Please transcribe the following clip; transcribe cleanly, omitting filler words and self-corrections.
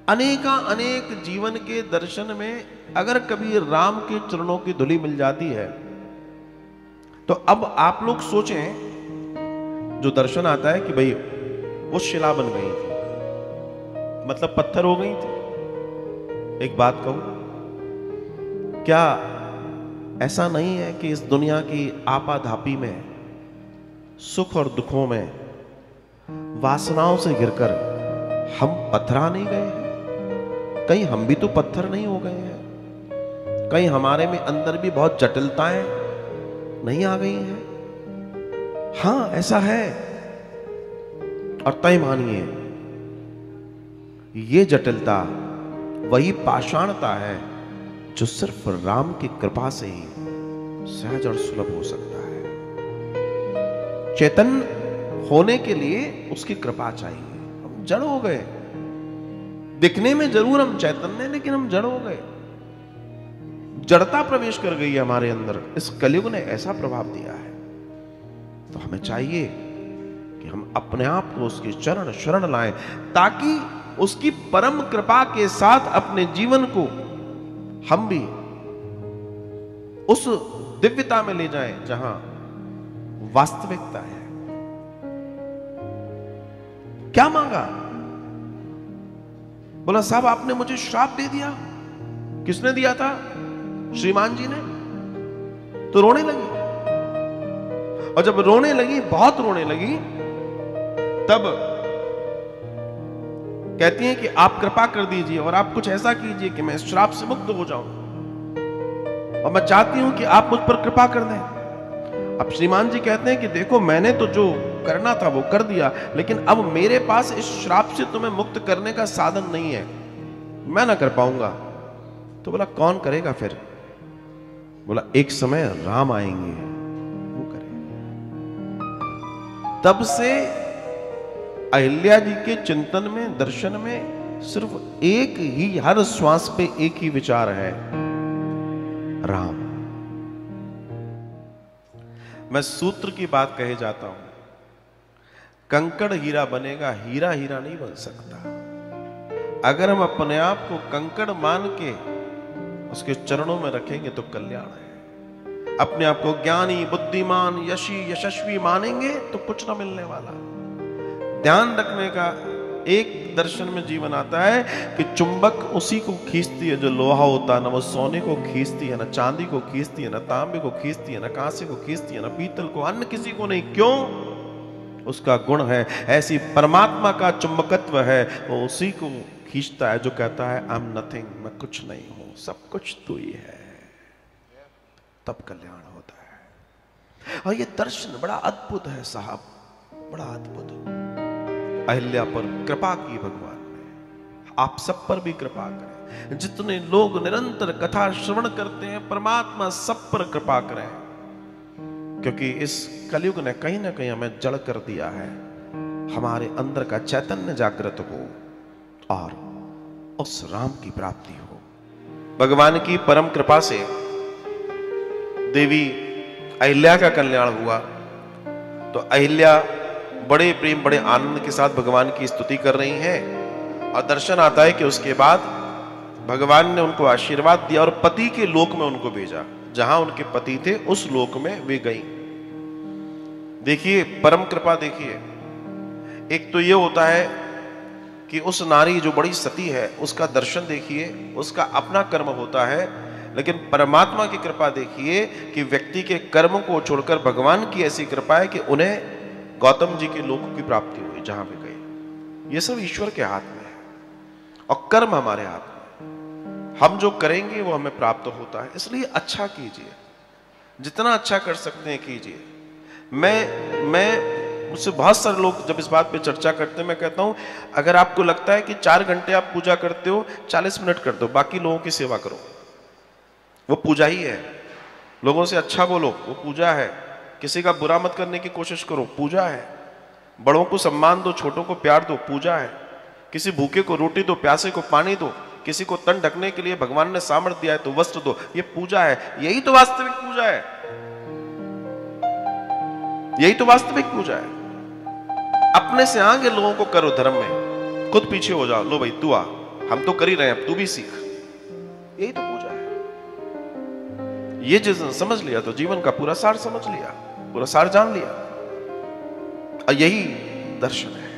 अनेका अनेक जीवन के दर्शन में अगर कभी राम के चरणों की धूलि मिल जाती है तो अब आप लोग सोचें, जो दर्शन आता है कि भाई वो शिला बन गई थी, मतलब पत्थर हो गई थी। एक बात कहूं, क्या ऐसा नहीं है कि इस दुनिया की आपाधापी में, सुख और दुखों में, वासनाओं से घिरकर हम पत्थरा नहीं गए हैं? कहीं हम भी तो पत्थर नहीं हो गए हैं? कहीं हमारे में अंदर भी बहुत जटिलताएं नहीं आ गई हैं? हां, ऐसा है। और तय मानिए, ये जटिलता वही पाषाणता है जो सिर्फ राम की कृपा से ही सहज और सुलभ हो सकता है। चैतन्य होने के लिए उसकी कृपा चाहिए। हम जड़ हो गए, दिखने में जरूर हम चैतन्य, लेकिन हम जड़ हो गए। जड़ता प्रवेश कर गई है हमारे अंदर। इस कलयुग ने ऐसा प्रभाव दिया है। तो हमें चाहिए कि हम अपने आप को उसके चरण शरण लाएं, ताकि उसकी परम कृपा के साथ अपने जीवन को हम भी उस दिव्यता में ले जाएं जहां वास्तविकता है। क्या मांगा? बोला साहब आपने मुझे श्राप दे दिया। किसने दिया था? श्रीमान जी ने। तो रोने लगी, और जब रोने लगी, बहुत रोने लगी, तब कहती हैं कि आप कृपा कर दीजिए और आप कुछ ऐसा कीजिए कि मैं इस श्राप से मुक्त हो जाऊं, और मैं चाहती हूं कि आप मुझ पर कृपा कर दें। अब श्रीमान जी कहते हैं कि देखो, मैंने तो जो करना था वो कर दिया, लेकिन अब मेरे पास इस श्राप से तुम्हें मुक्त करने का साधन नहीं है, मैं ना कर पाऊंगा। तो बोला कौन करेगा फिर? बोला एक समय राम आएंगे, वो करेंगे। तब से अहिल्या जी के चिंतन में, दर्शन में सिर्फ एक ही, हर श्वास पे एक ही विचार है, राम। मैं सूत्र की बात कहे जाता हूं, कंकड़ हीरा बनेगा, हीरा हीरा नहीं बन सकता। अगर हम अपने आप को कंकड़ मान के उसके चरणों में रखेंगे तो कल्याण है। अपने आप को ज्ञानी, बुद्धिमान, यशी, यशस्वी मानेंगे तो कुछ ना मिलने वाला। ध्यान रखने का एक दर्शन में जीवन आता है कि चुंबक उसी को खींचती है जो लोहा होता है। ना वो सोने को खींचती है, ना चांदी को खींचती है, ना तांबे को खींचती है, ना कांसे को खींचती है, ना पीतल को, अन्य किसी को नहीं। क्यों? उसका गुण है। ऐसी परमात्मा का चुंबकत्व है, वो उसी को खींचता है जो कहता है आई एम नथिंग, मैं कुछ नहीं हूं, सब कुछ तू ही है। तब कल्याण होता है। और ये दर्शन बड़ा अद्भुत है साहब, बड़ा अद्भुत। अहिल्या पर कृपा की भगवान ने, आप सब पर भी कृपा करें। जितने लोग निरंतर कथा श्रवण करते हैं, परमात्मा सब पर कृपा करें, क्योंकि इस कलयुग ने कहीं ना कहीं हमें जड़ कर दिया है। हमारे अंदर का चैतन्य जागृत हो और उस राम की प्राप्ति हो। भगवान की परम कृपा से देवी अहिल्या का कल्याण हुआ। तो अहिल्या बड़े प्रेम, बड़े आनंद के साथ भगवान की स्तुति कर रही हैं, और दर्शन आता है कि उसके बाद भगवान ने उनको आशीर्वाद दिया और पति के लोक में उनको भेजा। जहां उनके पति थे उस लोक में वे गई। देखिए परम कृपा, देखिए एक तो ये होता है कि उस नारी जो बड़ी सती है उसका दर्शन देखिए, उसका अपना कर्म होता है, लेकिन परमात्मा की कृपा देखिए कि व्यक्ति के कर्म को छोड़कर भगवान की ऐसी कृपा है कि उन्हें गौतम जी के लोक की प्राप्ति हुई जहां भी गए। ये सब ईश्वर के हाथ में है और कर्म हमारे हाथ में। हम जो करेंगे वो हमें प्राप्त होता है। इसलिए अच्छा कीजिए, जितना अच्छा कर सकते हैं कीजिए। मैं मुझसे बहुत सारे लोग जब इस बात पे चर्चा करते हैं, मैं कहता हूं अगर आपको लगता है कि 4 घंटे आप पूजा करते हो, 40 मिनट कर दो, बाकी लोगों की सेवा करो। वो पूजा ही है। लोगों से अच्छा बोलो, वो पूजा है। किसी का बुरा मत करने की कोशिश करो, पूजा है। बड़ों को सम्मान दो, छोटों को प्यार दो, पूजा है। किसी भूखे को रोटी दो, प्यासे को पानी दो, किसी को तन ढकने के लिए भगवान ने सामर्थ्य दिया है तो वस्त्र दो, ये पूजा है। यही तो वास्तविक पूजा है, यही तो वास्तविक पूजा है। अपने से आगे लोगों को करो धर्म में, खुद पीछे हो जाओ। लो भाई तू आ, हम तो कर ही रहे हैं, अब तू भी सीख। यही तो पूजा है। ये जिसने समझ लिया तो जीवन का पूरा सार समझ लिया, पूरा सार जान लिया, और यही दर्शन है।